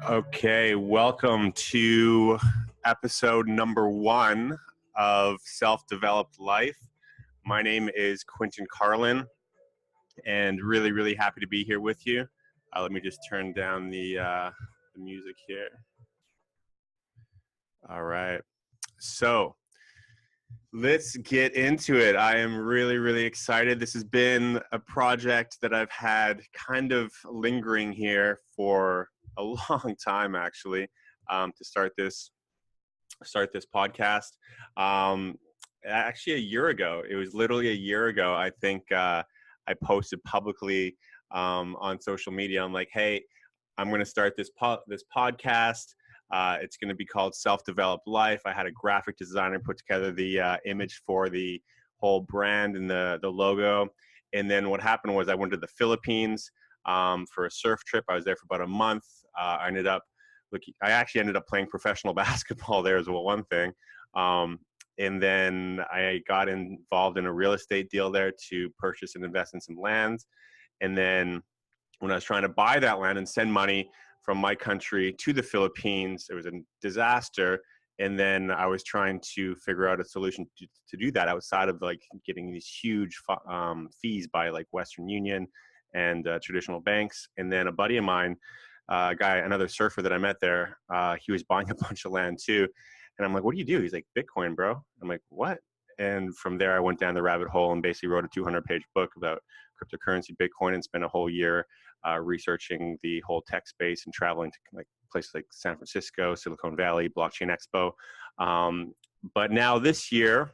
Okay, welcome to episode number 1 of Self-Developed Life. My name is Quinton Carlin, and really happy to be here with you. Let me just turn down the music here. All right, so let's get into it. I am really excited. This has been a project that I've had kind of lingering here for a long time, actually, to start this podcast. Actually, a year ago. It was literally a year ago. I think I posted publicly on social media. I'm like, hey, I'm going to start this podcast. It's going to be called Self-Developed Life. I had a graphic designer put together the image for the whole brand and the logo. And then what happened was I went to the Philippines for a surf trip. I was there for about a month. I actually ended up playing professional basketball there as well, one thing. And then I got involved in a real estate deal there to purchase and invest in some lands. And then when I was trying to buy that land and send money from my country to the Philippines, it was a disaster. And then I was trying to figure out a solution to do that outside of like getting these huge fees by like Western Union and traditional banks. And then a buddy of mine, another surfer that I met there, he was buying a bunch of land too. And I'm like, what do you do? He's like, Bitcoin, bro. I'm like, what? And from there, I went down the rabbit hole and basically wrote a 200-page book about cryptocurrency, Bitcoin, and spent a whole year researching the whole tech space and traveling to like places like San Francisco, Silicon Valley, Blockchain Expo. But now this year,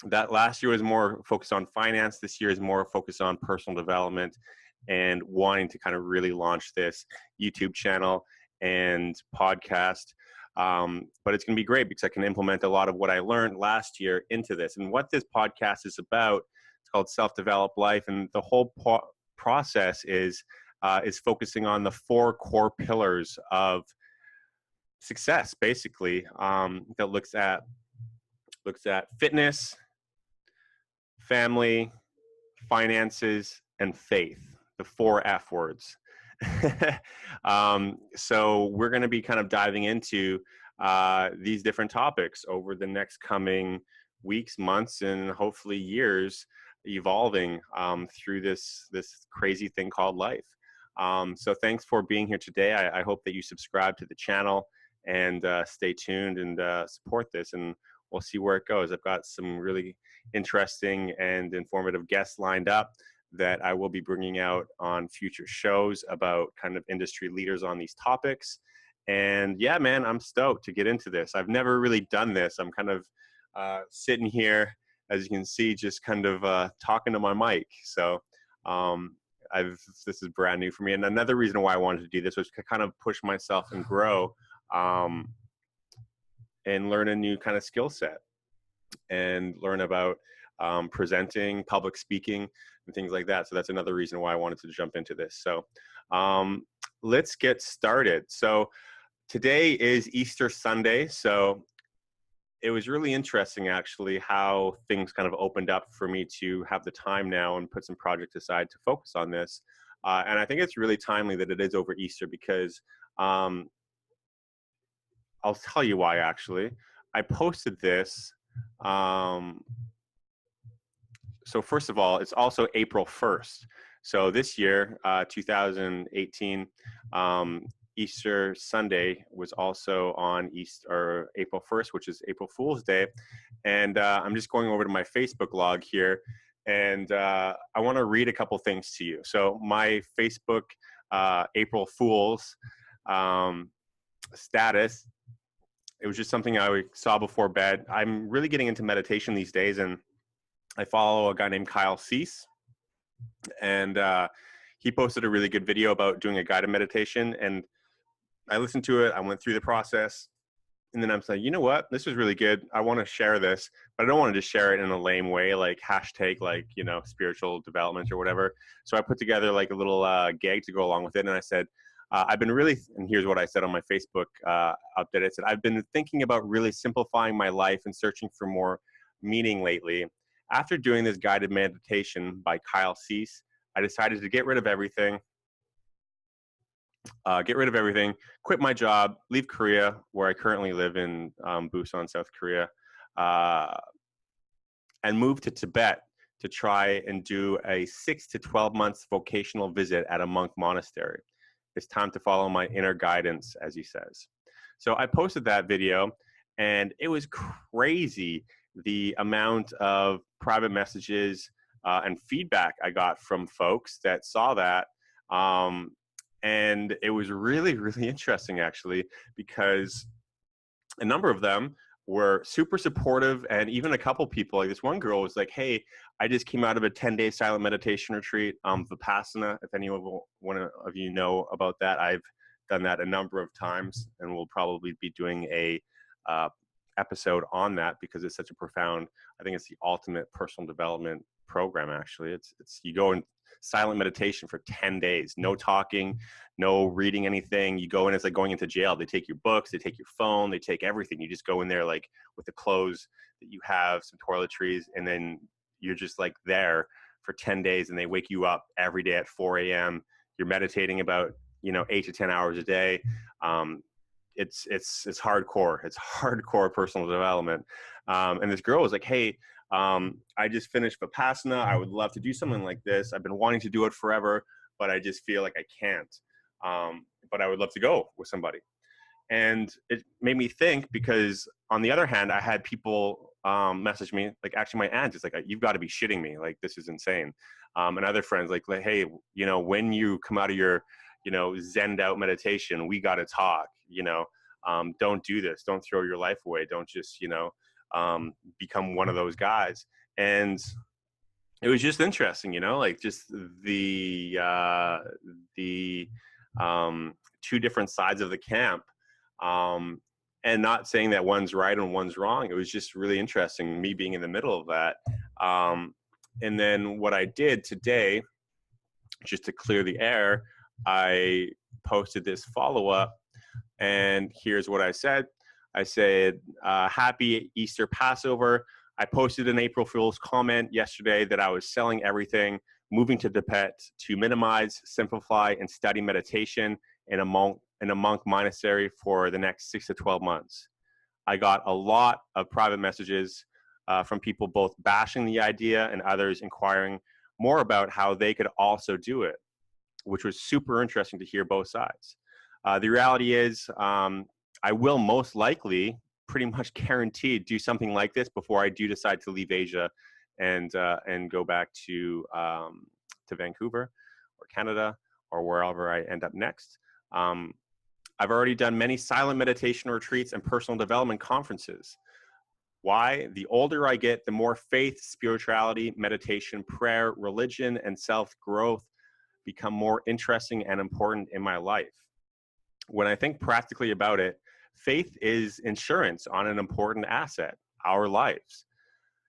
that last year was more focused on finance. This year is more focused on personal development and wanting to kind of really launch this YouTube channel and podcast. But it's going to be great because I can implement a lot of what I learned last year into this. And what this podcast is about, it's called Self-Developed Life. And the whole process is focusing on the 4 core pillars of success, basically, that looks at fitness, family, finances, and faith, the 4 F words. So we're going to be kind of diving into these different topics over the next coming weeks, months, and hopefully years, evolving through this crazy thing called life. So thanks for being here today. I hope that you subscribe to the channel and stay tuned and support this, and we'll see where it goes. I've got some really interesting and informative guests lined up that I will be bringing out on future shows about kind of industry leaders on these topics. And yeah, man, I'm stoked to get into this. I've never really done this. I'm kind of sitting here, as you can see, just kind of talking to my mic. So this is brand new for me. And another reason why I wanted to do this was to kind of push myself and grow and learn a new kind of skill set and learn about presenting, public speaking, and things like that. So that's another reason why I wanted to jump into this. So let's get started. So today is Easter Sunday. So it was really interesting, actually, how things kind of opened up for me to have the time now and put some projects aside to focus on this. And I think it's really timely that it is over Easter because I'll tell you why, actually. I posted this. So first of all, it's also April 1st. So this year, 2018, Easter Sunday was also on April 1st, which is April Fool's Day. And I'm just going over to my Facebook log here, and I want to read a couple things to you. So my Facebook April Fool's status, it was just something I saw before bed. I'm really getting into meditation these days, and I follow a guy named Kyle Cease, and he posted a really good video about doing a guided meditation, and I listened to it. I went through the process, and then I'm saying, you know what? This was really good. I want to share this, but I don't want to just share it in a lame way, like hashtag, like, spiritual development or whatever. So I put together like a little gag to go along with it, and I said, and here's what I said on my Facebook update. I said, I've been thinking about really simplifying my life and searching for more meaning lately. After doing this guided meditation by Kyle Cease, I decided to get rid of everything get rid of everything, quit my job, leave Korea, where I currently live in Busan, South Korea, uh, and move to Tibet to try and do a 6 to 12 months vocational visit at a monk monastery. It's time to follow my inner guidance, as he says. So I posted that video, and it was crazy the amount of private messages and feedback I got from folks that saw that. And it was really, really interesting, actually, because a number of them were super supportive, and even a couple people, like this one girl was like, hey, I just came out of a 10-day silent meditation retreat, Vipassana. If any one of you know about that, I've done that a number of times, and we'll probably be doing a episode on that because it's such a profound, I think it's the ultimate personal development program. Actually, it's you go in silent meditation for 10 days, no talking, no reading anything. You go in, it's like going into jail. They take your books, they take your phone, they take everything. You just go in there like with the clothes that you have, some toiletries, and then you're just like there for 10 days, and they wake you up every day at 4 a.m. You're meditating about 8 to 10 hours a day. It's hardcore. It's hardcore personal development. And this girl was like, hey, I just finished Vipassana. I would love to do something like this. I've been wanting to do it forever, but I just feel like I can't. But I would love to go with somebody. And it made me think, because on the other hand, I had people message me, like actually my aunt is like, you've got to be shitting me. Like, this is insane. And other friends like, hey, when you come out of your, zened out meditation, we got to talk, don't do this. Don't throw your life away. Don't just, become one of those guys. And it was just interesting, like just the two different sides of the camp. And not saying that one's right and one's wrong. It was just really interesting, me being in the middle of that. And then what I did today, just to clear the air, I posted this follow-up, and here's what I said. I said, happy Easter Passover. I posted an April Fool's comment yesterday that I was selling everything, moving to Tibet to minimize, simplify, and study meditation in a monk monastery for the next 6 to 12 months. I got a lot of private messages from people both bashing the idea and others inquiring more about how they could also do it, which was super interesting to hear both sides. The reality is, I will most likely, pretty much guaranteed, do something like this before I do decide to leave Asia and go back to Vancouver or Canada or wherever I end up next. I've already done many silent meditation retreats and personal development conferences. Why? The older I get, the more faith, spirituality, meditation, prayer, religion, and self-growth become more interesting and important in my life. When I think practically about it, faith is insurance on an important asset, our lives.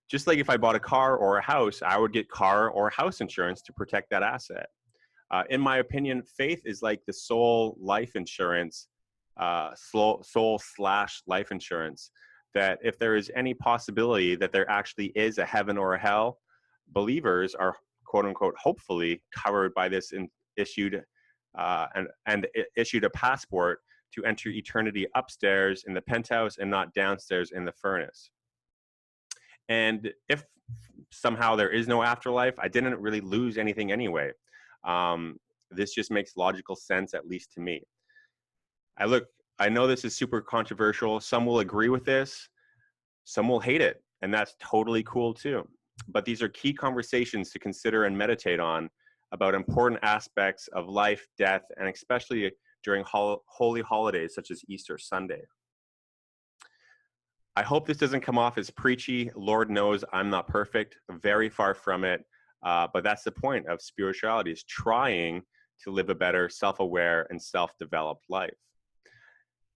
Just like if I bought a car or a house, I would get car or house insurance to protect that asset. In my opinion, faith is like the soul life insurance, soul/life insurance, that if there is any possibility that there actually is a heaven or a hell, believers are, quote unquote, hopefully covered by this issued a passport to enter eternity upstairs in the penthouse and not downstairs in the furnace. And if somehow there is no afterlife, I didn't really lose anything anyway. This just makes logical sense, at least to me. I know this is super controversial. Some will agree with this, some will hate it, and that's totally cool too. But these are key conversations to consider and meditate on about important aspects of life, death, and especially during holy holidays such as Easter Sunday. I hope this doesn't come off as preachy. Lord knows I'm not perfect, very far from it. But that's the point of spirituality, is trying to live a better, self-aware, and self-developed life.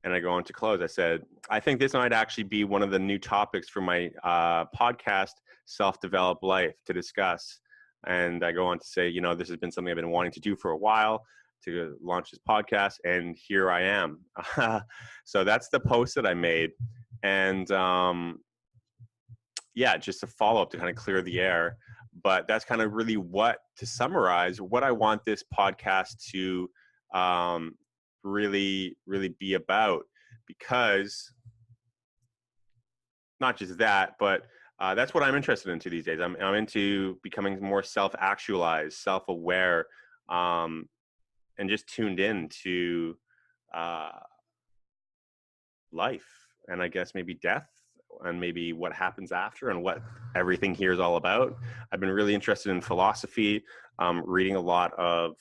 And I go on to close. I said, I think this might actually be one of the new topics for my podcast, Self-Developed Life, to discuss. And I go on to say, this has been something I've been wanting to do for a while, to launch this podcast, and here I am. So that's the post that I made. And just a follow-up to kind of clear the air. But that's kind of really to summarize what I want this podcast to really, really be about, because not just that, but that's what I'm interested into these days. I'm into becoming more self-actualized, self-aware, and just tuned in to uh, life, and I guess maybe death, and maybe what happens after, and what everything here is all about. I've been really interested in philosophy, reading a lot of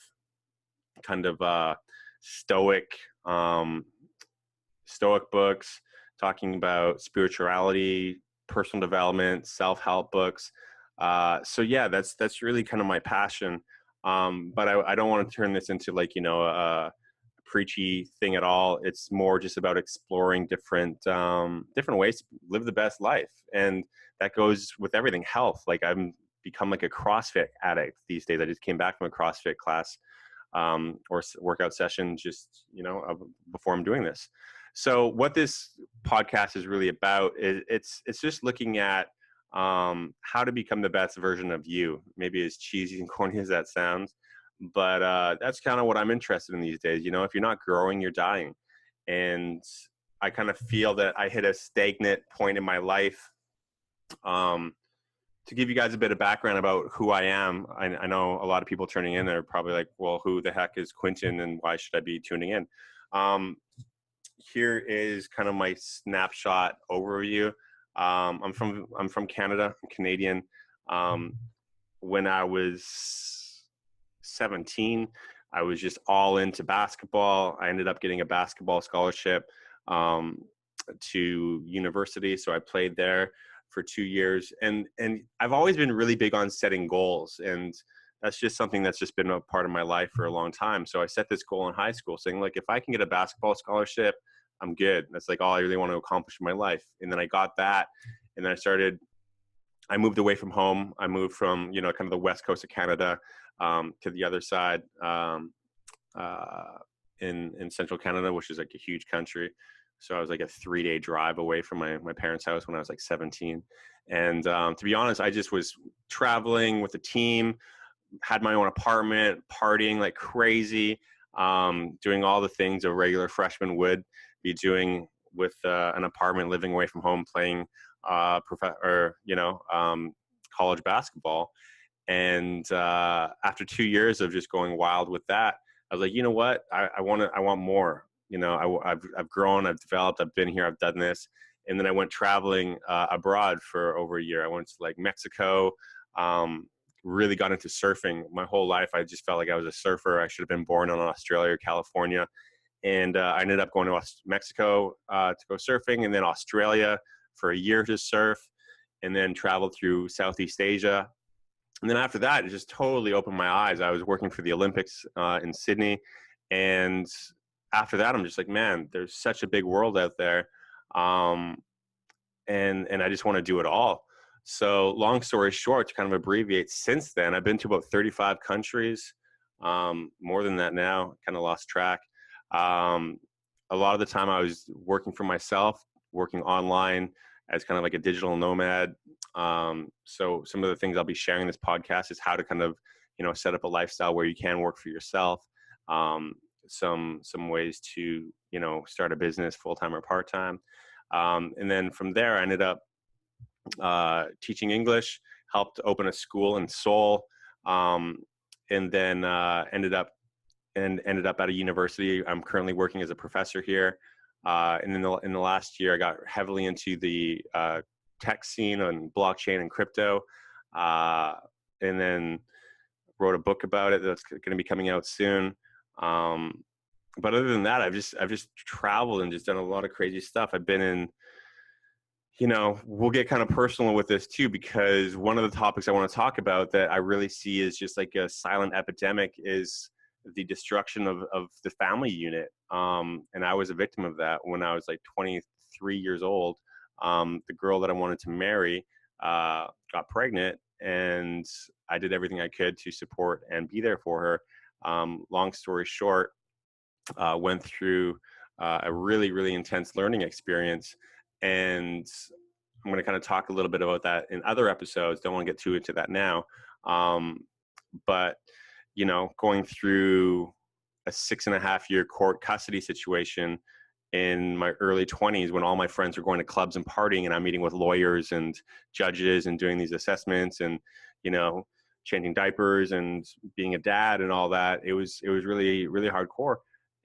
kind of stoic um, stoic books, talking about spirituality, personal development, self-help books. So yeah, that's really kind of my passion. But I don't want to turn this into like, a preachy thing at all. It's more just about exploring different ways to live the best life, and that goes with everything. Health, like I'm become like a CrossFit addict these days. I just came back from a CrossFit class, or workout session, just before I'm doing this. So what this podcast is really about is it's just looking at how to become the best version of you. Maybe as cheesy and corny as that sounds, but that's kind of what I'm interested in these days. If you're not growing, you're dying, and I kind of feel that I hit a stagnant point in my life. To give you guys a bit of background about who I am, I know a lot of people turning in are probably like, well, who the heck is Quinton and why should I be tuning in? Here is kind of my snapshot overview. I'm from Canada. I'm Canadian. When I was 17, I was just all into basketball. I ended up getting a basketball scholarship to university, so I played there for 2 years, and I've always been really big on setting goals, and that's just something that's just been a part of my life for a long time. So I set this goal in high school, saying, like, if I can get a basketball scholarship, I'm good. That's like all I really want to accomplish in my life. And then I got that, and then I moved away from home. I moved from kind of the west coast of Canada to the other side, in central Canada, which is like a huge country. So I was like a 3-day drive away from my parents' house when I was like 17. And to be honest, I just was traveling with a team, had my own apartment, partying like crazy, doing all the things a regular freshman would be doing with an apartment, living away from home, playing college basketball. And after 2 years of just going wild with that, I was like, you know what? I want more. I've grown, I've developed, I've been here, I've done this. And then I went traveling abroad for over a year. I went to like Mexico, really got into surfing. My whole life, I just felt like I was a surfer. I should have been born in Australia or California. And I ended up going to Mexico to go surfing, and then Australia for a year to surf, and then traveled through Southeast Asia. And then after that, it just totally opened my eyes. I was working for the Olympics in Sydney. And after that, I'm just like, man, there's such a big world out there. And I just want to do it all. So long story short, to kind of abbreviate, since then, I've been to about 35 countries, more than that now, kind of lost track. A lot of the time I was working for myself, working online as kind of like a digital nomad. So some of the things I'll be sharing in this podcast is how to kind of, set up a lifestyle where you can work for yourself. Some ways to, start a business full-time or part-time. And then from there, I ended up teaching English, helped open a school in Seoul, and then ended up at a university. I'm currently working as a professor here. And in the last year, I got heavily into the tech scene on blockchain and crypto, and then wrote a book about it that's going to be coming out soon. But other than that, I've just traveled and just done a lot of crazy stuff. I've been in, we'll get kind of personal with this too, because one of the topics I want to talk about that I really see is just like a silent epidemic is the destruction of the family unit. And I was a victim of that when I was like 23 years old. The girl that I wanted to marry got pregnant, and I did everything I could to support and be there for her. Long story short, went through a really, really intense learning experience. And I'm going to kind of talk a little bit about that in other episodes. Don't want to get too into that now. But, going through a 6.5-year court custody situation in my early 20s when all my friends were going to clubs and partying, and I'm meeting with lawyers and judges and doing these assessments and, changing diapers and being a dad and all that. It was really, really hardcore.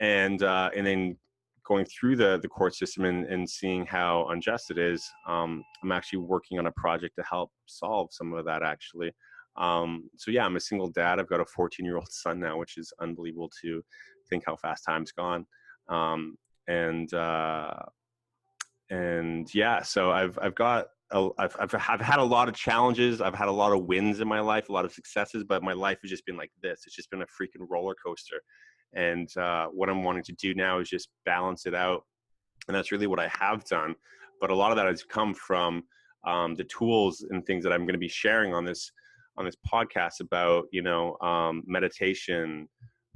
And then going through the court system and seeing how unjust it is, I'm actually working on a project to help solve some of that, actually. So yeah, I'm a single dad. I've got a 14-year-old son now, which is unbelievable to think how fast time's gone. And yeah, so I've had a lot of challenges. I've had a lot of wins in my life, a lot of successes, but my life has just been like this. It's just been a freaking roller coaster. And what I'm wanting to do now is just balance it out. And that's really what I have done. But a lot of that has come from the tools and things that I'm going to be sharing on this podcast about, meditation,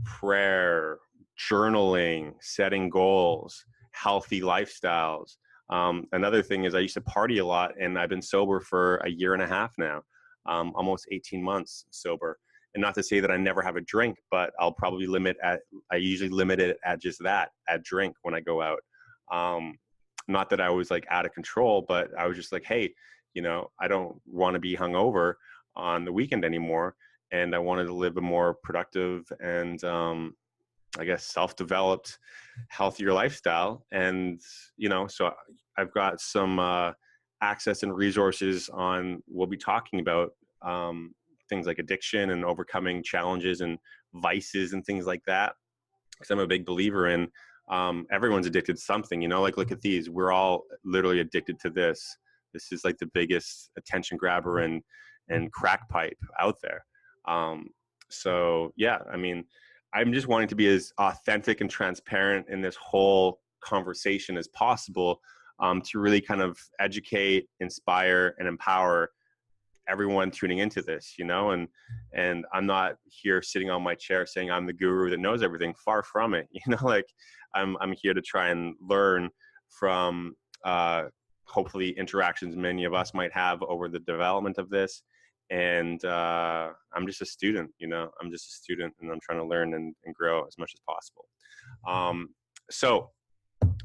prayer, journaling, setting goals, healthy lifestyles. Another thing is I used to party a lot, and I've been sober for a year and a half now, almost 18 months sober. And not to say that I never have a drink, but I'll probably I usually limit it at just that, at drink when I go out. Not that I was like out of control, but I was just like, hey, I don't want to be hungover on the weekend anymore. And I wanted to live a more productive and, I guess, self-developed, healthier lifestyle. And, so I've got some access and resources we'll be talking about things like addiction and overcoming challenges and vices and things like that. Because I'm a big believer in everyone's addicted to something, like look at these. We're all literally addicted to this. This is like the biggest attention grabber and crack pipe out there. So yeah, I mean, I'm just wanting to be as authentic and transparent in this whole conversation as possible, to really kind of educate, inspire, and empower everyone tuning into this, and I'm not here sitting on my chair saying I'm the guru that knows everything. Far from it. Like I'm here to try and learn from hopefully interactions many of us might have over the development of this. And I'm just a student, I'm just a student, and I'm trying to learn and grow as much as possible. So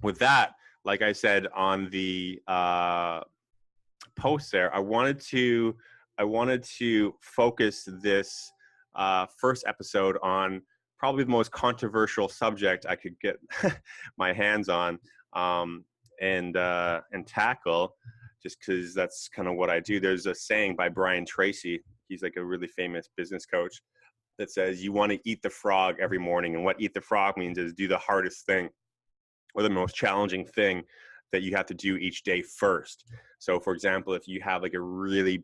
with that, like I said on the post there, I wanted to focus this first episode on probably the most controversial subject I could get my hands on and tackle, just because that's kind of what I do. There's a saying by Brian Tracy. He's like a really famous business coach that says you want to eat the frog every morning. And what eat the frog means is do the hardest thing or the most challenging thing that you have to do each day first. So for example, if you have like a really,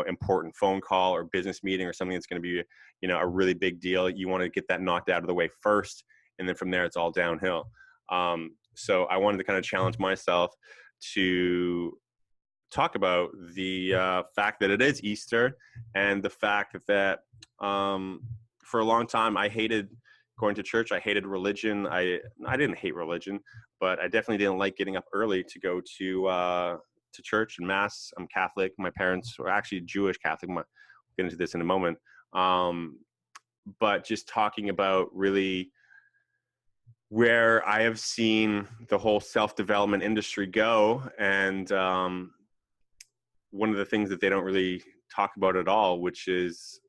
important phone call or business meeting or something that's going to be, a really big deal, you want to get that knocked out of the way first. And then from there, it's all downhill. So I wanted to kind of challenge myself to talk about the fact that it is Easter, and the fact that for a long time I hated going to church. I hated religion. I didn't hate religion, but I definitely didn't like getting up early to go to church and mass. I'm Catholic. My parents were actually Jewish Catholic. We'll get into this in a moment. But just talking about really where I have seen the whole self-development industry go, and one of the things that they don't really talk about at all, which is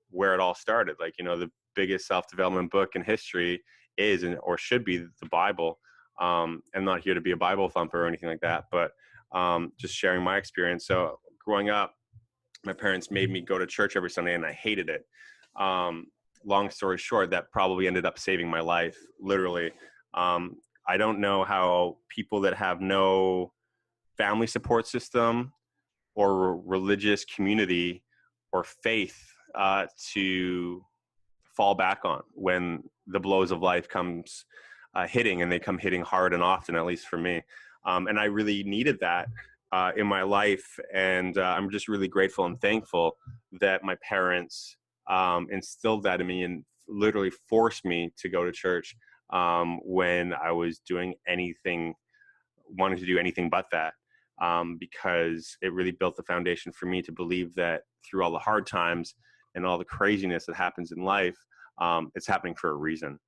where it all started. Like, the biggest self-development book in history is or should be the Bible. I'm not here to be a Bible thumper or anything like that, but just sharing my experience. So growing up, my parents made me go to church every Sunday, and I hated it. Long story short, that probably ended up saving my life, literally. I don't know how people that have no family support system or religious community or faith to fall back on when the blows of life comes hitting, and they come hitting hard and often, at least for me. And I really needed that in my life. And I'm just really grateful and thankful that my parents instilled that in me and literally forced me to go to church when I was wanting to do anything but that. Because it really built the foundation for me to believe that through all the hard times and all the craziness that happens in life, it's happening for a reason,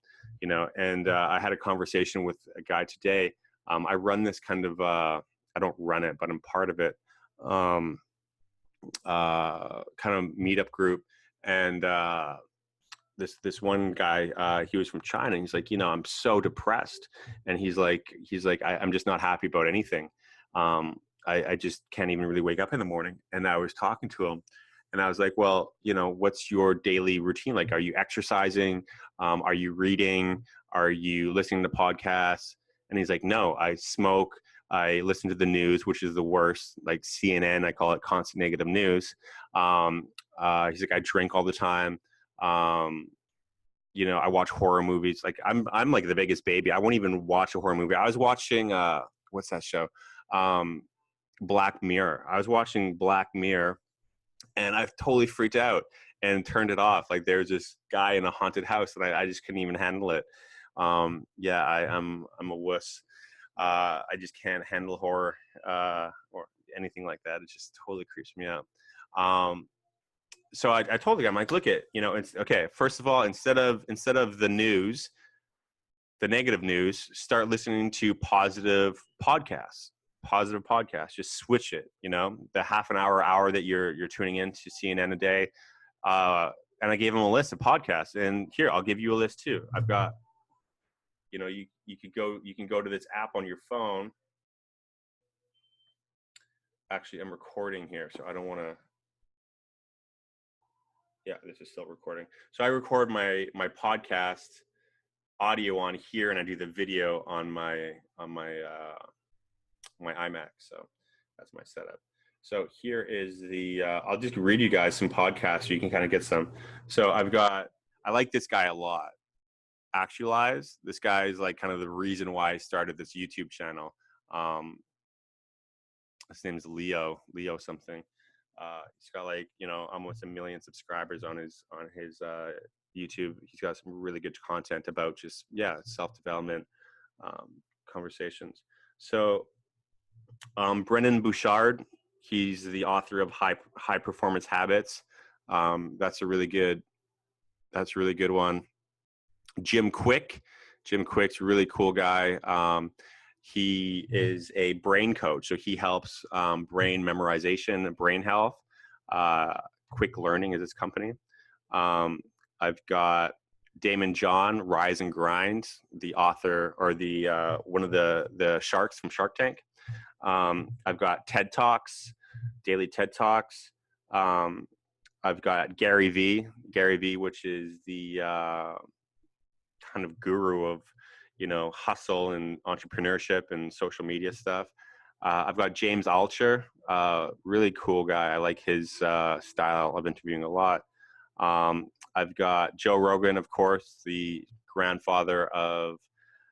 you know. And I had a conversation with a guy today. I run this kind of, I don't run it, but I'm part of it, kind of meetup group. And this one guy, he was from China. And he's like, you know, I'm so depressed. And he's like, I'm just not happy about anything. I just can't even really wake up in the morning. And I was talking to him, and I was like, well, you know, what's your daily routine? Like, are you exercising? Are you reading? Are you listening to podcasts? And he's like, no, I smoke. I listen to the news, which is the worst, like CNN. I call it constant negative news. He's like, I drink all the time. You know, I watch horror movies. Like I'm like the biggest baby. I won't even watch a horror movie. I was watching, what's that show? Black Mirror. I was watching Black Mirror, and I've totally freaked out and turned it off. Like, there's this guy in a haunted house, and I just couldn't even handle it. Yeah, I'm a wuss. I just can't handle horror, or anything like that. It just totally creeps me out. So I told the guy, I'm like, look at, you know, it's okay. First of all, instead of the news, the negative news, start listening to positive podcasts. Just switch it. You know, the half an hour that you're tuning in to CNN a day. And I gave him a list of podcasts, and here, I'll give you a list too. I've got, you know, you can go to this app on your phone. Actually, I'm recording here, so I don't want to. Yeah, this is still recording. So I record my podcast audio on here, and I do the video on my iMac. So that's my setup. So here is the. I'll just read you guys some podcasts so you can kind of get some. So I like this guy a lot. Actualize. This guy is like kind of the reason why I started this YouTube channel. His name is Leo something. He's got like, you know, almost 1 million subscribers on his YouTube. He's got some really good content about just, yeah, self-development, conversations. So Brennan Bouchard, he's the author of High Performance Habits. That's a really good one. Jim Quick's a really cool guy. He is a brain coach, so he helps brain memorization and brain health. Quick Learning is his company. I've got Damon John, Rise and Grind, the author, or the one of the sharks from Shark Tank. I've got TED Talks, daily TED Talks. I've got Gary V, which is the kind of guru of, you know, hustle and entrepreneurship and social media stuff. I've got James Altucher, really cool guy. I like his style of interviewing a lot. I've got Joe Rogan, of course, the grandfather of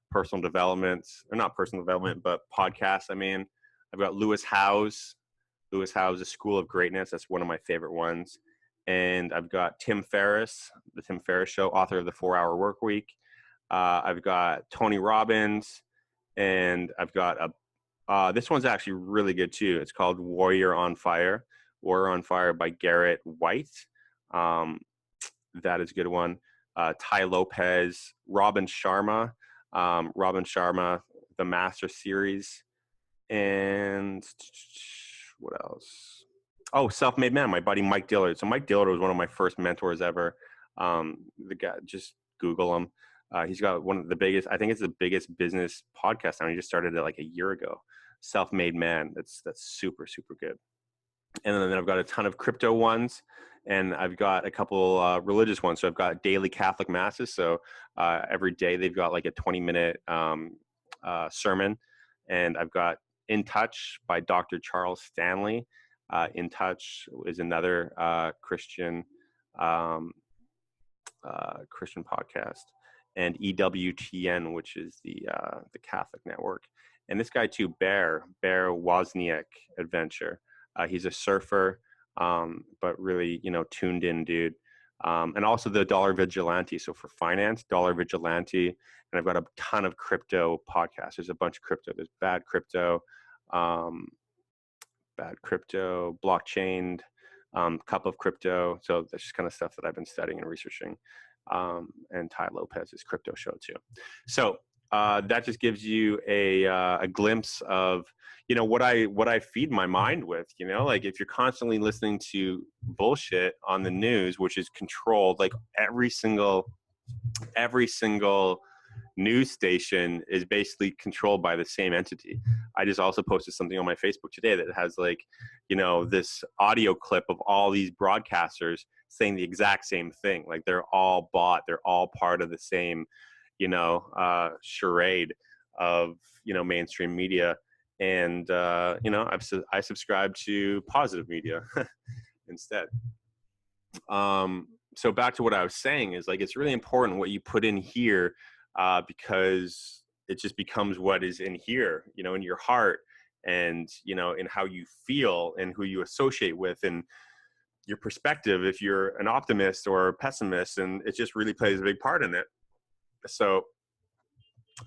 personal development, or not personal development, but podcasts. I mean, I've got Lewis Howes, The School of Greatness. That's one of my favorite ones. And I've got Tim Ferriss, The Tim Ferriss Show, author of The 4-Hour Workweek. I've got Tony Robbins, and I've got this one's actually really good too. It's called Warrior on Fire by Garrett White. That is a good one. Tai Lopez, Robin Sharma, the Master Series, and what else? Oh, Self-Made Man, my buddy Mike Dillard. So Mike Dillard was one of my first mentors ever. The guy, just Google him. He's got one of the biggest, I think it's the biggest business podcast now. He just started it like a year ago. Self-Made Man. That's super, super good. And then I've got a ton of crypto ones, and I've got a couple religious ones. So I've got daily Catholic masses. So every day they've got like a 20-minute sermon. And I've got In Touch by Dr. Charles Stanley. In Touch is another Christian podcast. And EWTN, which is the Catholic network. And this guy too, Bear Wozniak Adventure. He's a surfer, but really, you know, tuned in dude. And also the Dollar Vigilante. So for finance, Dollar Vigilante. And I've got a ton of crypto podcasts. There's a bunch of crypto. There's Bad Crypto, Blockchained, Cup of Crypto. So that's just kind of stuff that I've been studying and researching. and Ty Lopez's crypto show too. So that just gives you a glimpse of, you know, what I feed my mind with. You know, like if you're constantly listening to bullshit on the news, which is controlled, like every single news station is basically controlled by the same entity. I just also posted something on my Facebook today that has, like, you know, this audio clip of all these broadcasters saying the exact same thing. Like they're all bought, they're all part of the same, you know, charade of, you know, mainstream media. And you know, I subscribe to positive media instead. So back to what I was saying is, like, it's really important what you put in here, because it just becomes what is in here, you know, in your heart, and, you know, in how you feel and who you associate with, and your perspective, if you're an optimist or a pessimist, and it just really plays a big part in it. So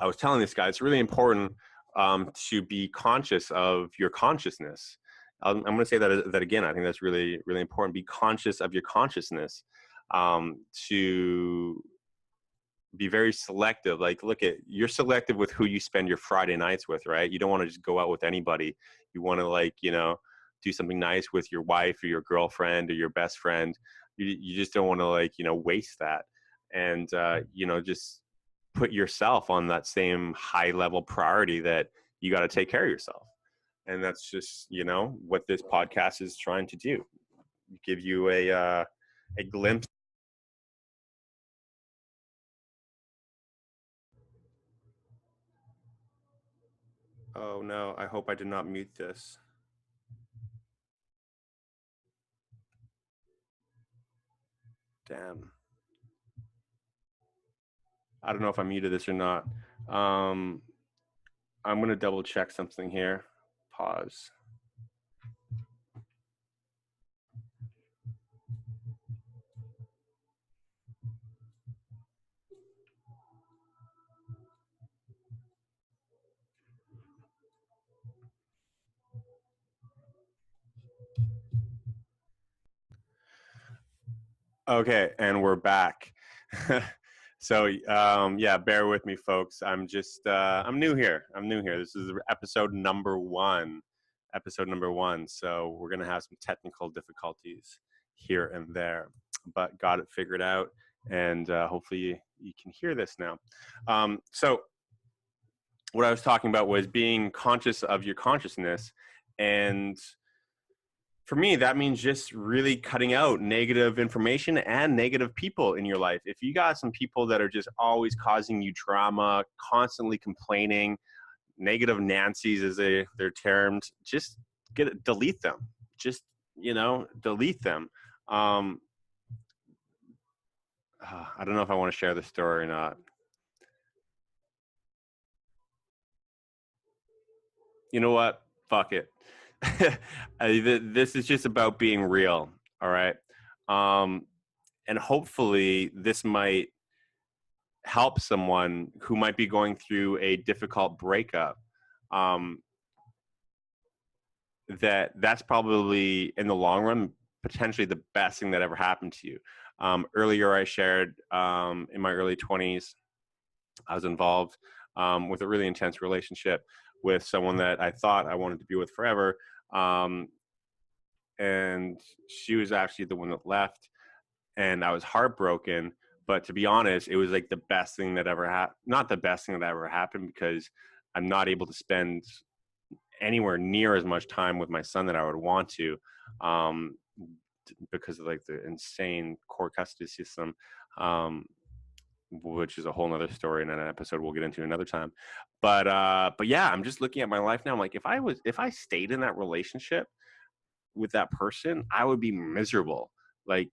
I was telling this guy, it's really important to be conscious of your consciousness. I'm going to say that again. I think that's really, really important. Be conscious of your consciousness, to be very selective. Like, look at, you're selective with who you spend your Friday nights with, right? You don't want to just go out with anybody. You want to, like, you know, do something nice with your wife or your girlfriend or your best friend. You just don't want to, like, you know, waste that. And, you know, just put yourself on that same high level priority that you got to take care of yourself. And that's just, you know, what this podcast is trying to do. Give you a glimpse. Oh no, I hope I did not mute this. Damn. I don't know if I muted this or not. I'm going to double check something here. Pause. Okay, and we're back. So yeah, bear with me, folks. I'm just I'm new here. This is episode number one. So we're gonna have some technical difficulties here and there, but got it figured out, and hopefully you can hear this now. So what I was talking about was being conscious of your consciousness, and for me, that means just really cutting out negative information and negative people in your life. If you got some people that are just always causing you drama, constantly complaining, negative Nancy's as they're termed, just delete them. Just, you know, delete them. I don't know if I want to share the story or not. You know what? Fuck it. This is just about being real. All right. And hopefully this might help someone who might be going through a difficult breakup. That's probably, in the long run, potentially the best thing that ever happened to you. Earlier I shared, in my early 20s, I was involved with a really intense relationship with someone that I thought I wanted to be with forever. And she was actually the one that left, and I was heartbroken. But to be honest, it was like the best thing that ever happened. Not the best thing that ever happened, because I'm not able to spend anywhere near as much time with my son that I would want to, because of, like, the insane court custody system, which is a whole nother story in an episode we'll get into another time. But yeah, I'm just looking at my life now. I'm like, if I stayed in that relationship with that person, I would be miserable. Like,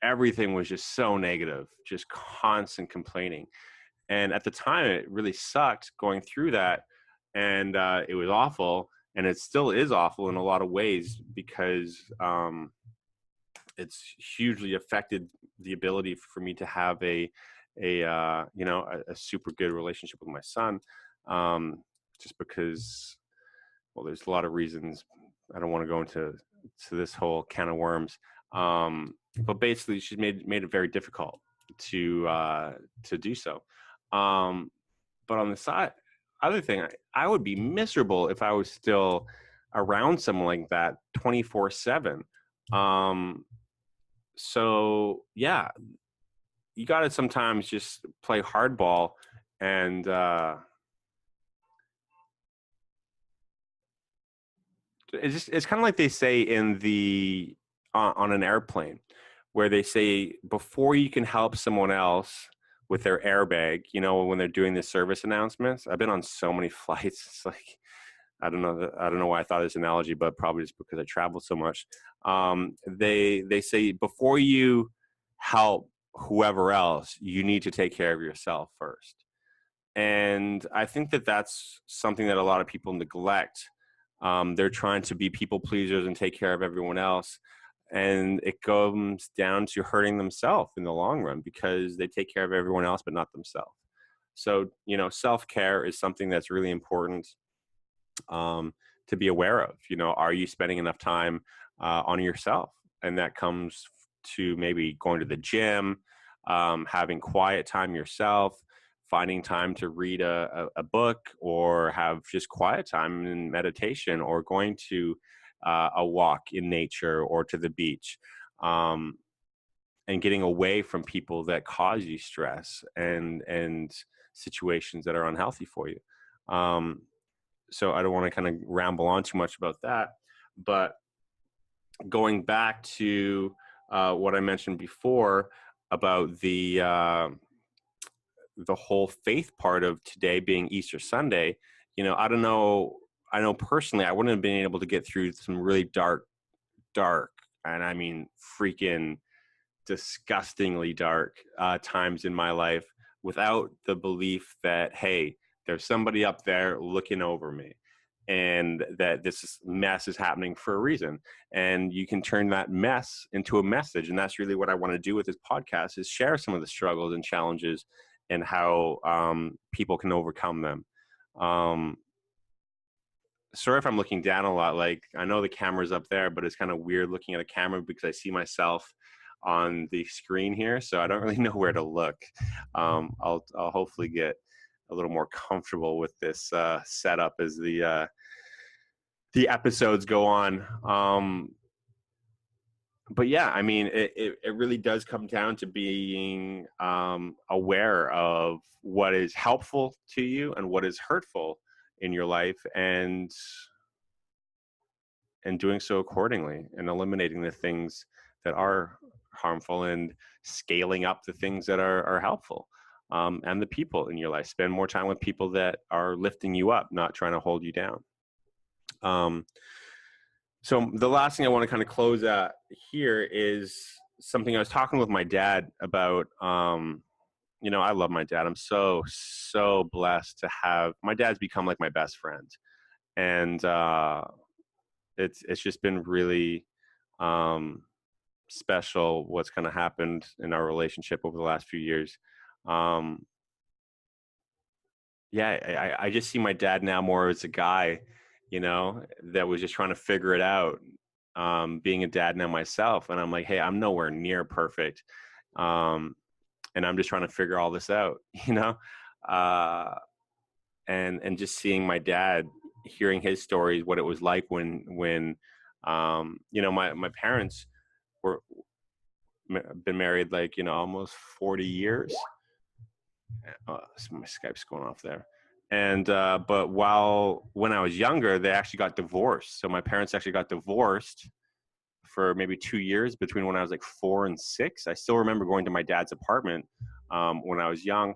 everything was just so negative, just constant complaining. And at the time, it really sucked going through that. And it was awful. And it still is awful in a lot of ways, because it's hugely affected the ability for me to have a super good relationship with my son. Just because, well, there's a lot of reasons. I don't want to go into this whole can of worms. But basically, she's made it very difficult. to do so. But on the side, other thing, I would be miserable if I was still around someone like that 24/7. So yeah, you got to sometimes just play hardball, and it's kind of like they say in the on an airplane, where they say before you can help someone else with their airbag, when they're doing the service announcements. I've been on so many flights. It's like, I don't know why I thought of this analogy, but probably just because I travel so much. They say before you help whoever else, you need to take care of yourself first. And I think that that's something that a lot of people neglect. They're trying to be people pleasers and take care of everyone else. And it comes down to hurting themselves in the long run because they take care of everyone else, but not themselves. So, self-care is something that's really important to be aware of. Are you spending enough time on yourself? And that comes to maybe going to the gym, having quiet time yourself, finding time to read a book, or have just quiet time in meditation, or going to a walk in nature or to the beach, and getting away from people that cause you stress and situations that are unhealthy for you. So I don't want to kind of ramble on too much about that, but going back to what I mentioned before about the whole faith part of today being Easter Sunday, I don't know. I know personally, I wouldn't have been able to get through some really dark, and I mean freaking disgustingly dark times in my life without the belief that, hey, there's somebody up there looking over me, and that this mess is happening for a reason. And you can turn that mess into a message. And that's really what I want to do with this podcast, is share some of the struggles and challenges and how people can overcome them. Sorry if I'm looking down a lot. Like, I know the camera's up there, but it's kind of weird looking at a camera because I see myself on the screen here, so I don't really know where to look. I'll hopefully get a little more comfortable with this setup as the episodes go on. But yeah, I mean, it really does come down to being aware of what is helpful to you and what is hurtful in your life, and doing so accordingly, and eliminating the things that are harmful and scaling up the things that are helpful. And the people in your life. Spend more time with people that are lifting you up, not trying to hold you down. So the last thing I want to kind of close at here is something I was talking with my dad about. I love my dad. I'm so blessed to have my dad's become like my best friend. And it's just been really special what's kind of happened in our relationship over the last few years. I just see my dad now more as a guy, that was just trying to figure it out, being a dad now myself. And I'm like, hey, I'm nowhere near perfect. And I'm just trying to figure all this out, and just seeing my dad, hearing his stories, what it was like when my parents were been married like, almost 40 years. My Skype's going off there. And but when I was younger, they actually got divorced. So my parents actually got divorced for maybe 2 years, between when I was like 4 and 6. I still remember going to my dad's apartment when I was young,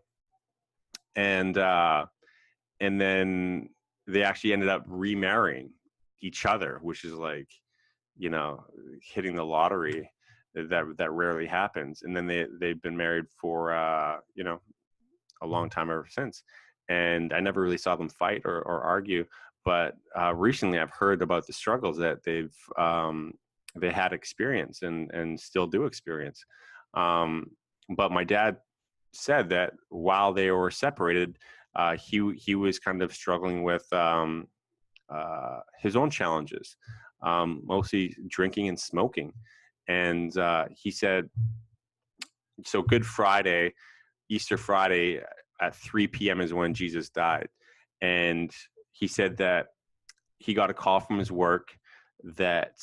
and then they actually ended up remarrying each other, which is like, hitting the lottery. That rarely happens. And then they've been married for a long time ever since. And I never really saw them fight or argue. But recently I've heard about the struggles that they had experience and still do experience. But my dad said that while they were separated, he was kind of struggling with his own challenges, mostly drinking and smoking. And he said so Good Friday, Easter Friday at 3 p.m. is when Jesus died. And he said that he got a call from his work that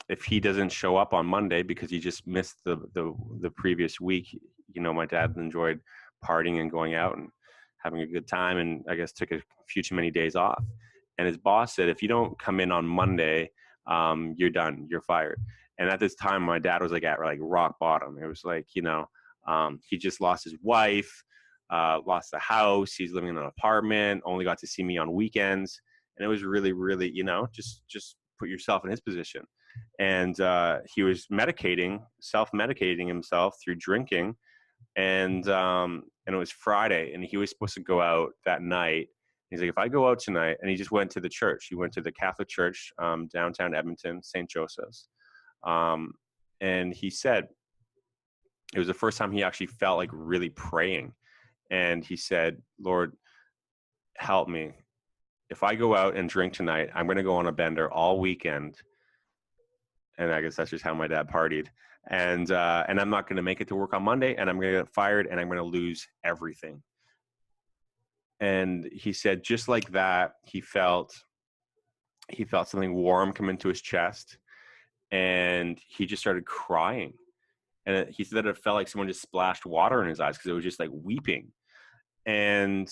if he doesn't show up on Monday because he just missed the previous week, you know, my dad enjoyed partying and going out and having a good time, and I guess took a few too many days off. And his boss said, if you don't come in on Monday, you're done, you're fired. And at this time, my dad was like at like rock bottom. It was like, you know, he just lost his wife, lost the house. He's living in an apartment, only got to see me on weekends. And it was really, really, you know, just put yourself in his position. And he was self-medicating himself through drinking. And it was Friday, and he was supposed to go out that night. He's like, if I go out tonight, and he just went to the church. He went to the Catholic church, downtown Edmonton, St. Joseph's. And he said it was the first time he actually felt like really praying. And he said, Lord, help me. If I go out and drink tonight, I'm going to go on a bender all weekend. And I guess that's just how my dad partied. And I'm not going to make it to work on Monday, and I'm going to get fired, and I'm going to lose everything. And he said, just like that, he felt something warm come into his chest, and he just started crying. And he said that it felt like someone just splashed water in his eyes because it was just like weeping. And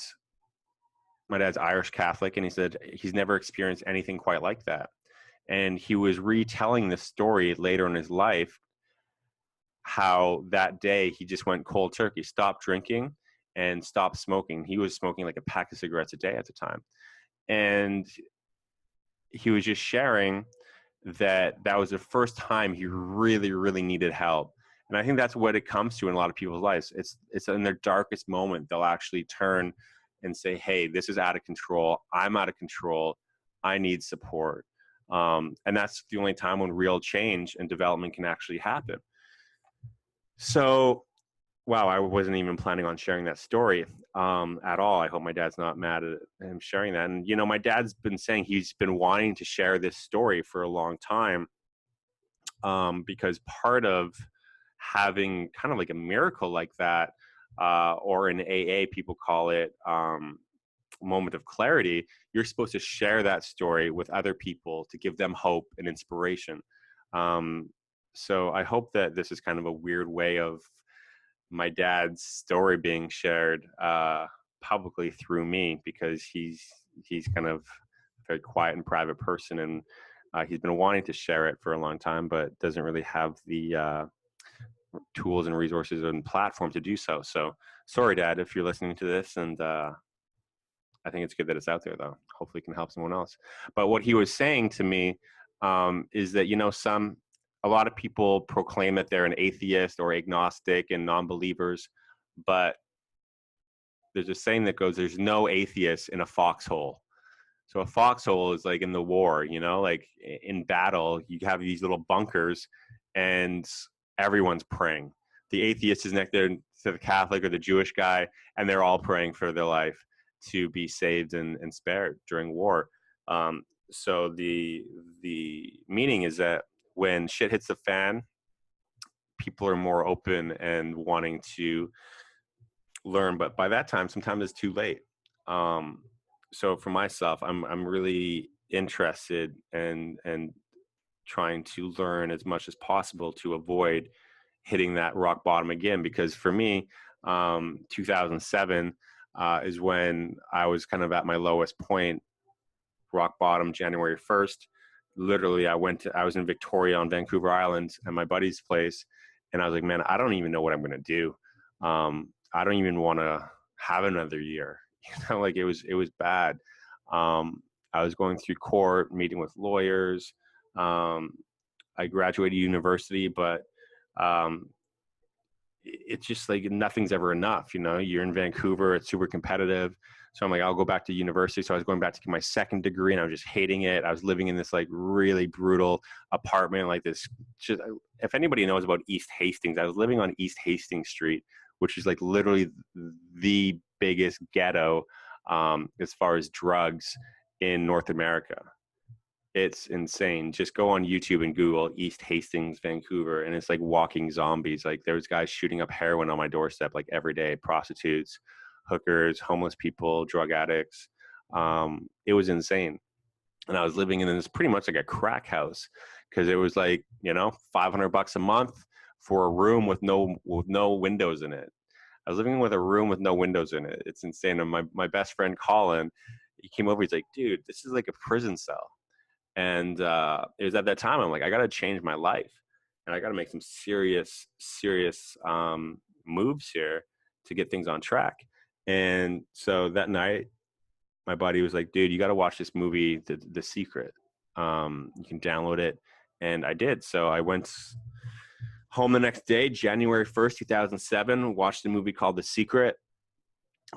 my dad's Irish Catholic, and he said he's never experienced anything quite like that. And he was retelling this story later in his life, how that day he just went cold turkey, stopped drinking and stopped smoking. He was smoking like a pack of cigarettes a day at the time. And he was just sharing that was the first time he really, really needed help. And I think that's what it comes to in a lot of people's lives. It's in their darkest moment, they'll actually turn and say, hey, this is out of control. I'm out of control. I need support. And that's the only time when real change and development can actually happen. So, wow, I wasn't even planning on sharing that story at all. I hope my dad's not mad at him sharing that. And, you know, my dad's been saying he's been wanting to share this story for a long time, because part of having kind of like a miracle like that, or in AA, people call it moment of clarity, you're supposed to share that story with other people to give them hope and inspiration. So I hope that this is kind of a weird way of my dad's story being shared publicly through me, because he's kind of a very quiet and private person, and he's been wanting to share it for a long time, but doesn't really have the tools and resources and platform to do so. So sorry, Dad, if you're listening to this, and I think it's good that it's out there, though. Hopefully it can help someone else. But what he was saying to me is that, you know, a lot of people proclaim that they're an atheist or agnostic and non-believers, but there's a saying that goes, there's no atheist in a foxhole. So a foxhole is like in the war, you know, like in battle, you have these little bunkers and everyone's praying. The atheist is next there to the Catholic or the Jewish guy, and they're all praying for their life to be saved and spared during war. So the meaning is that when shit hits the fan, people are more open and wanting to learn. But by that time, sometimes it's too late. So for myself, I'm really interested and trying to learn as much as possible to avoid hitting that rock bottom again. Because for me, 2007 is when I was kind of at my lowest point, rock bottom, January 1st. Literally, I was in Victoria on Vancouver Island at my buddy's place, and I was like, man, I don't even know what I'm going to do. I don't even want to have another year. You know, like it was bad. I was going through court, meeting with lawyers. I graduated university, but it's just like nothing's ever enough. You know, you're in Vancouver, it's super competitive. So I'm like, I'll go back to university. So I was going back to get my second degree, and I was just hating it. I was living in this like really brutal apartment, like this. Just, if anybody knows about East Hastings, I was living on East Hastings Street, which is like literally the biggest ghetto as far as drugs in North America. It's insane. Just go on YouTube and Google East Hastings, Vancouver, and it's like walking zombies. Like there was guys shooting up heroin on my doorstep like every day, prostitutes, hookers, homeless people, drug addicts. It was insane. And I was living in this pretty much like a crack house because it was like, $500 a month for a room with no windows in it. I was living with a room with no windows in it. It's insane. And my best friend Colin, he came over. He's like, dude, this is like a prison cell. And it was at that time I'm like, I got to change my life, and I got to make some serious moves here to get things on track. And so that night, my buddy was like, dude, you got to watch this movie, The Secret. You can download it. And I did. So I went home the next day, January 1st, 2007, watched a movie called The Secret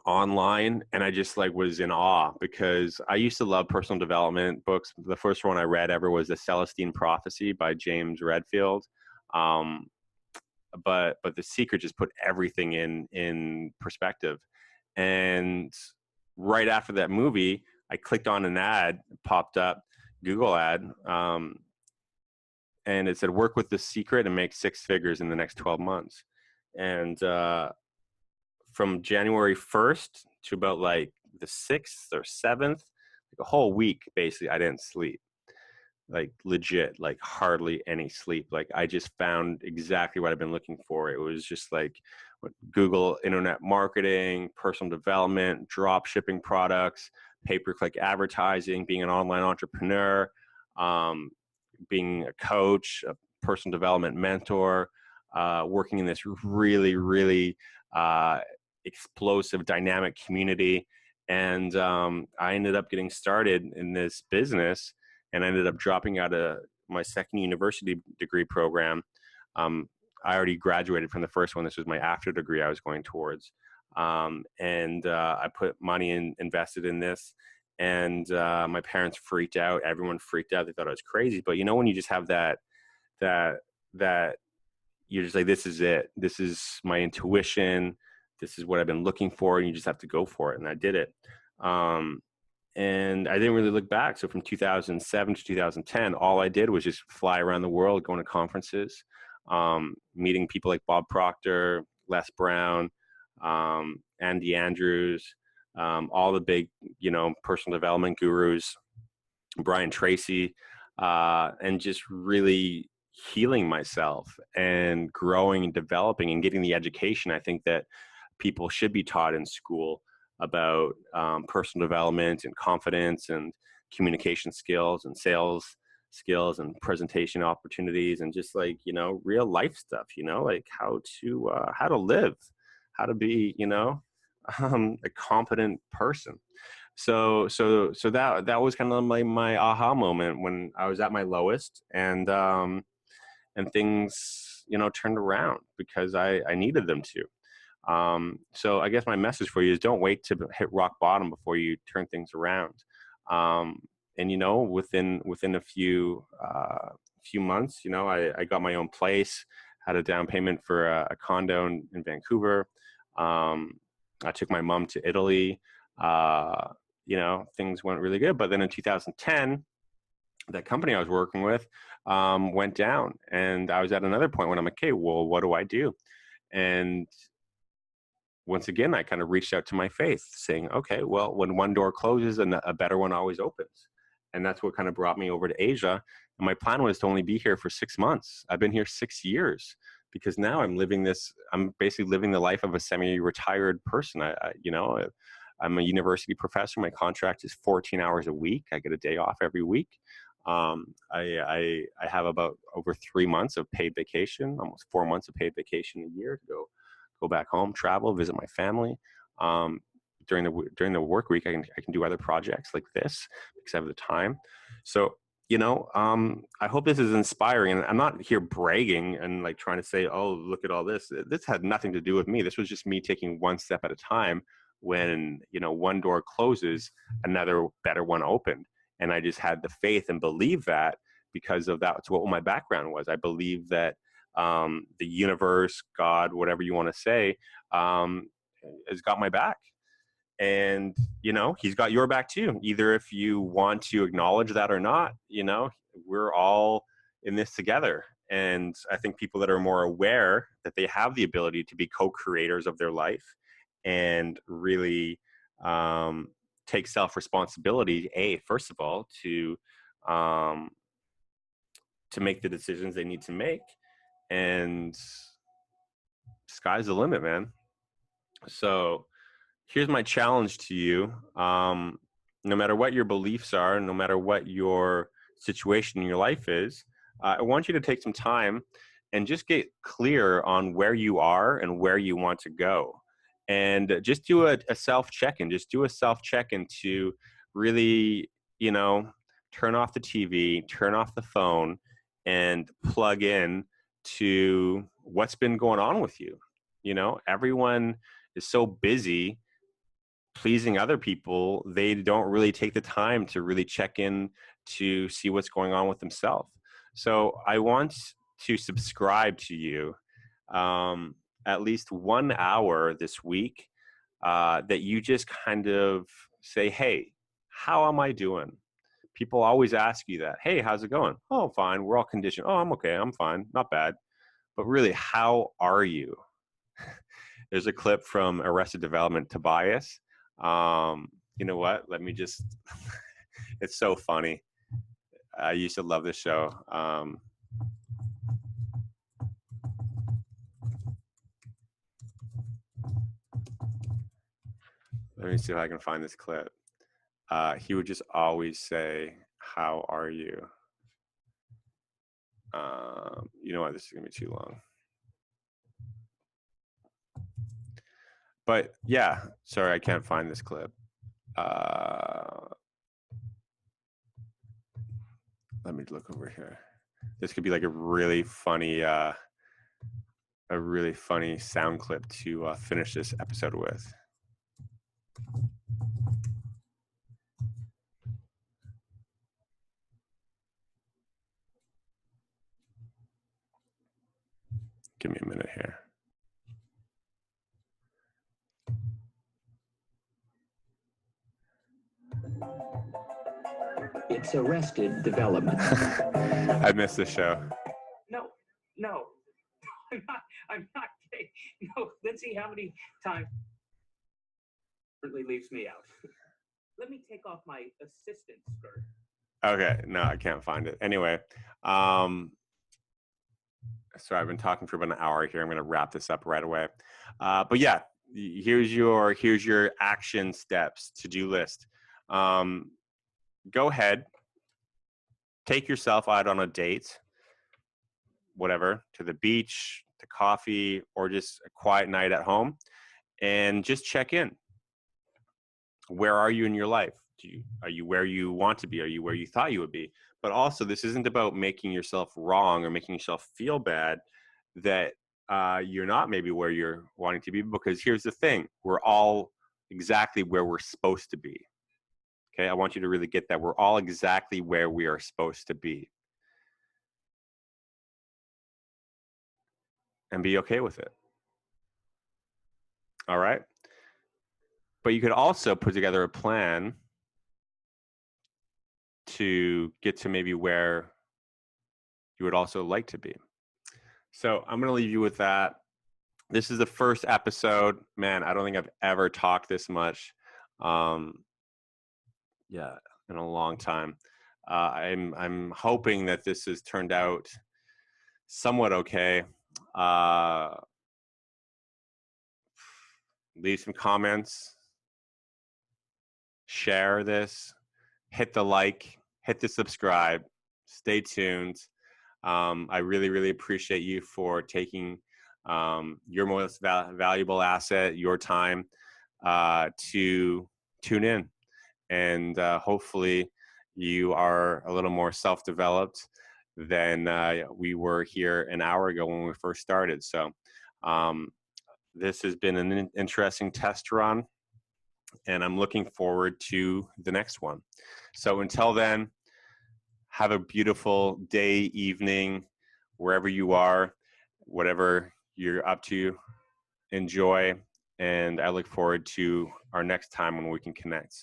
online, and I just like was in awe because I used to love personal development books. The first one I read ever was The Celestine Prophecy by James Redfield. But The Secret just put everything in perspective. And right after that movie, I clicked on an ad, popped up, Google ad, and it said, work with The Secret and make 6 figures in the next 12 months. And from January 1st to about like the 6th or 7th, like a whole week, basically, I didn't sleep. Like legit, like hardly any sleep. Like I just found exactly what I've been looking for. It was just like Google internet marketing, personal development, drop shipping products, pay-per-click advertising, being an online entrepreneur, being a coach, a personal development mentor, working in this really explosive, dynamic community. And I ended up getting started in this business, and I ended up dropping out of my second university degree program. I already graduated from the first one. This was my after degree I was going towards. And I put money in, invested in this. And my parents freaked out. Everyone freaked out. They thought I was crazy. But when you just have that you're just like, this is it. This is my intuition. This is what I've been looking for. And you just have to go for it. And I did it. And I didn't really look back. So from 2007 to 2010, all I did was just fly around the world, going to conferences, meeting people like Bob Proctor, Les Brown, Andy Andrews, all the big, personal development gurus, Brian Tracy, and just really healing myself and growing and developing and getting the education I think that people should be taught in school about personal development and confidence and communication skills and sales skills and presentation opportunities and just like, real life stuff, like how to live, how to be, a competent person. So that was kind of my aha moment when I was at my lowest, and things, turned around because I needed them to. So I guess my message for you is don't wait to hit rock bottom before you turn things around. And within a few months, I got my own place, had a down payment for a condo in Vancouver. I took my mom to Italy. Things went really good. But then in 2010, that company I was working with went down, and I was at another point when I'm like, okay, well, what do I do? And once again, I kind of reached out to my faith saying, okay, well, when one door closes, a better one always opens. And that's what kind of brought me over to Asia. And my plan was to only be here for 6 months. I've been here 6 years because now I'm basically living the life of a semi-retired person. I'm a university professor. My contract is 14 hours a week. I get a day off every week. I have about over 3 months of paid vacation, almost 4 months of paid vacation a year to go back home, travel, visit my family. During the work week, I can do other projects like this because I have the time. So, I hope this is inspiring. And I'm not here bragging and like trying to say, oh, look at all this. This had nothing to do with me. This was just me taking one step at a time. When, one door closes, another better one opened. And I just had the faith and believe that because of that's what my background was. I believe that the universe, God, whatever you want to say, has got my back. And, he's got your back too. Either if you want to acknowledge that or not, we're all in this together. And I think people that are more aware that they have the ability to be co-creators of their life and really take self-responsibility, first of all, to make the decisions they need to make. And sky's the limit, man. So here's my challenge to you. No matter what your beliefs are, no matter what your situation in your life is, I want you to take some time and just get clear on where you are and where you want to go. And just do a self-check-in. Just do a self-check-in to really, turn off the TV, turn off the phone, and plug in to what's been going on with you. Everyone is so busy pleasing other people, they don't really take the time to really check in to see what's going on with themselves. So I want to subscribe to you at least 1 hour this week that you just kind of say, hey, how am I doing? People always ask you that. Hey, how's it going? Oh, fine. We're all conditioned. Oh, I'm okay. I'm fine. Not bad. But really, how are you? There's a clip from Arrested Development, Tobias. You know what? Let me just, it's so funny. I used to love this show. Let me see if I can find this clip. He would just always say, how are you? You know what? This is going to be too long. But yeah, sorry, I can't find this clip. Let me look over here. This could be like a really funny sound clip to finish this episode with. Give me a minute here. It's Arrested Development. I missed this show. No, I'm not kidding. No, let's see how many times currently leaves me out. Let me take off my assistant skirt. Okay, no, I can't find it. Anyway, so I've been talking for about an hour here. I'm going to wrap this up right away. But yeah, here's your action steps to-do list. Go ahead, take yourself out on a date, whatever, to the beach, to coffee, or just a quiet night at home, and just check in. Where are you in your life? Are you where you want to be? Are you where you thought you would be? But also, this isn't about making yourself wrong or making yourself feel bad that you're not maybe where you're wanting to be, because here's the thing. We're all exactly where we're supposed to be. Okay, I want you to really get that. We're all exactly where we are supposed to be. And be okay with it. All right? But you could also put together a plan to get to maybe where you would also like to be. So I'm going to leave you with that. This is the first episode. Man, I don't think I've ever talked this much. In a long time. I'm hoping that this has turned out somewhat okay. Leave some comments. Share this. Hit the like. Hit the subscribe. Stay tuned. I really, really appreciate you for taking your most valuable asset, your time, to tune in. And hopefully you are a little more self-developed than we were here an hour ago when we first started. So this has been an interesting test run, and I'm looking forward to the next one. So until then, have a beautiful day, evening, wherever you are, whatever you're up to. Enjoy, And I look forward to our next time when we can connect.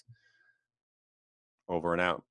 Over and out.